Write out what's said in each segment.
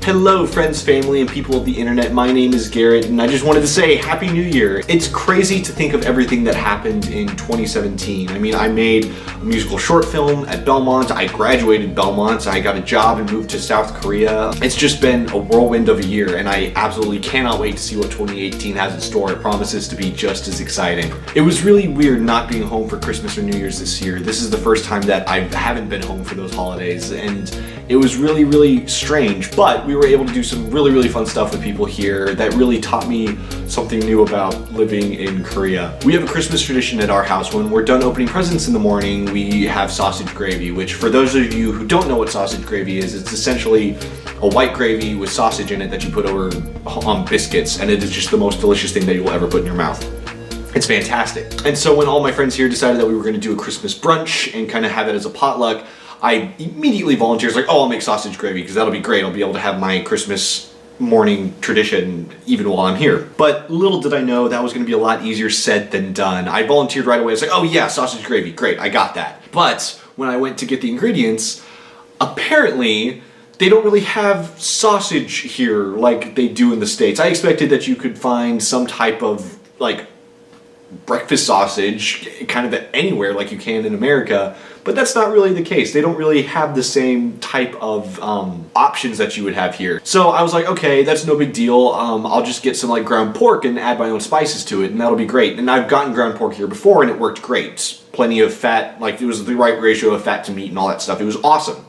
Hello friends, family, and people of the internet. My name is Garrett, and I just wanted to say Happy New Year. It's crazy to think of everything that happened in 2017. I mean, I made a musical short film at Belmont, I graduated Belmont, I got a job and moved to South Korea. It's just been a whirlwind of a year, and I absolutely cannot wait to see what 2018 has in store. It promises to be just as exciting. It was really weird not being home for Christmas or New Year's this year. This is the first time that I haven't been home for those holidays, and it was really strange, but we were able to do some really fun stuff with people here that really taught me something new about living in Korea. We have a Christmas tradition at our house. When we're done opening presents in the morning, we have sausage gravy, which for those of you who don't know what sausage gravy is, it's essentially a white gravy with sausage in it that you put over on biscuits, and it is just the most delicious thing that you will ever put in your mouth. It's fantastic. And so when all my friends here decided that we were going to do a Christmas brunch and kind of have it as a potluck, I immediately volunteered, like, oh, I'll make sausage gravy because that'll be great. I'll be able to have my Christmas morning tradition even while I'm here. But little did I know that was going to be a lot easier said than done. I volunteered right away. I was like, oh yeah, sausage gravy, great, I got that. But when I went to get the ingredients, apparently they don't really have sausage here like they do in the States. I expected that you could find some type of like breakfast sausage kind of anywhere like you can in America, but that's not really the case. They don't really have the same type of options that you would have here. So I was like, okay, that's no big deal. I'll just get some like ground pork and add my own spices to it, and that'll be great. And I've gotten ground pork here before, and it worked great. Plenty of fat, like it was the right ratio of fat to meat and all that stuff. It was awesome.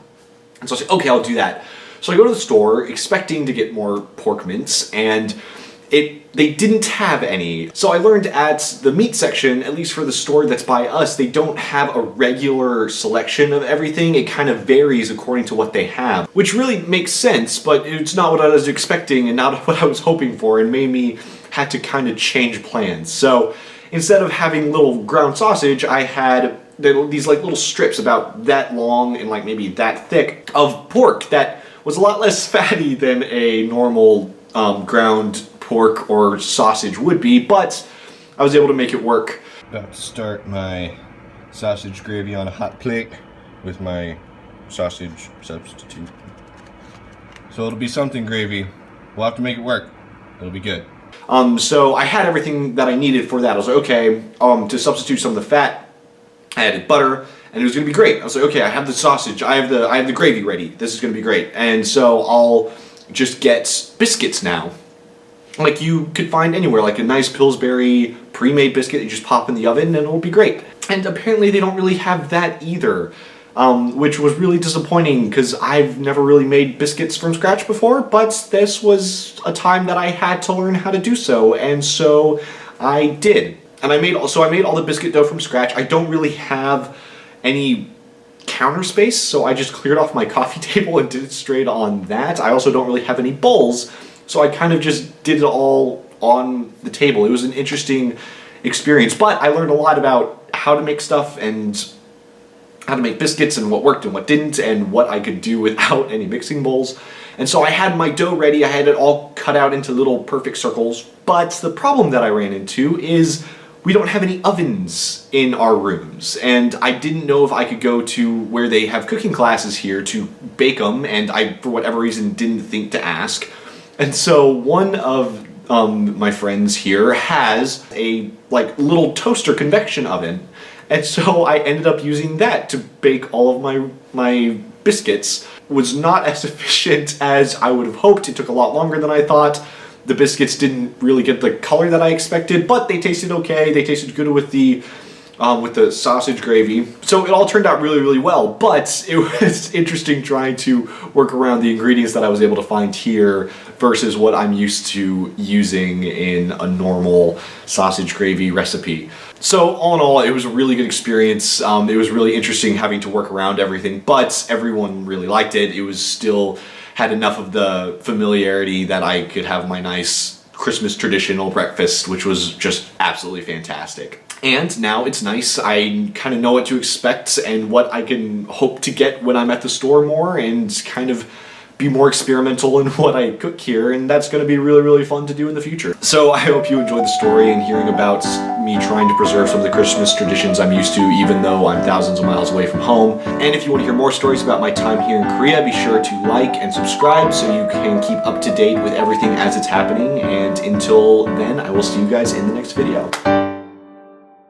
And so I said, okay, I'll do that. So I go to the store expecting to get more pork mince, and they didn't have any. So I learned at the meat section, at least for the store that's by us, they don't have a regular selection of everything. It kind of varies according to what they have, which really makes sense, but it's not what I was expecting and not what I was hoping for, and made me have to kind of change plans. So instead of having little ground sausage, I had these like little strips about that long and like maybe that thick of pork that was a lot less fatty than a normal ground pork or sausage would be, but I was able to make it work. About to start my sausage gravy on a hot plate with my sausage substitute. So it'll be something gravy. We'll have to make it work. It'll be good. So I had everything that I needed for that. I was like, okay, to substitute some of the fat, I added butter, and it was gonna be great. I was like, okay, I have the sausage, I have the gravy ready. This is gonna be great. And so I'll just get biscuits now, like you could find anywhere, like a nice Pillsbury pre-made biscuit you just pop in the oven and it'll be great. And apparently they don't really have that either, which was really disappointing because I've never really made biscuits from scratch before, but this was a time that I had to learn how to do so, and so I did. And I made all the biscuit dough from scratch. I don't really have any counter space, so I just cleared off my coffee table and did it straight on that. I also don't really have any bowls, so I kind of just did it all on the table. It was an interesting experience, but I learned a lot about how to make stuff and how to make biscuits and what worked and what didn't and what I could do without any mixing bowls. And so I had my dough ready. I had it all cut out into little perfect circles, but the problem that I ran into is we don't have any ovens in our rooms, and I didn't know if I could go to where they have cooking classes here to bake them, and I, for whatever reason, didn't think to ask. And so one of my friends here has a like little toaster convection oven, and so I ended up using that to bake all of my biscuits. It was not as efficient as I would have hoped. It took a lot longer than I thought. The biscuits didn't really get the color that I expected, but they tasted okay. They tasted good with the sausage gravy. So it all turned out really well, but it was interesting trying to work around the ingredients that I was able to find here versus what I'm used to using in a normal sausage gravy recipe. So all in all, it was a really good experience. It was really interesting having to work around everything, but everyone really liked it. It was still had enough of the familiarity that I could have my nice Christmas traditional breakfast, which was just absolutely fantastic. And now it's nice. I kind of know what to expect and what I can hope to get when I'm at the store more, and kind of be more experimental in what I cook here, and that's going to be really, really fun to do in the future. So I hope you enjoyed the story and hearing about me trying to preserve some of the Christmas traditions I'm used to, even though I'm thousands of miles away from home. And if you want to hear more stories about my time here in Korea, be sure to like and subscribe so you can keep up to date with everything as it's happening. And until then, I will see you guys in the next video.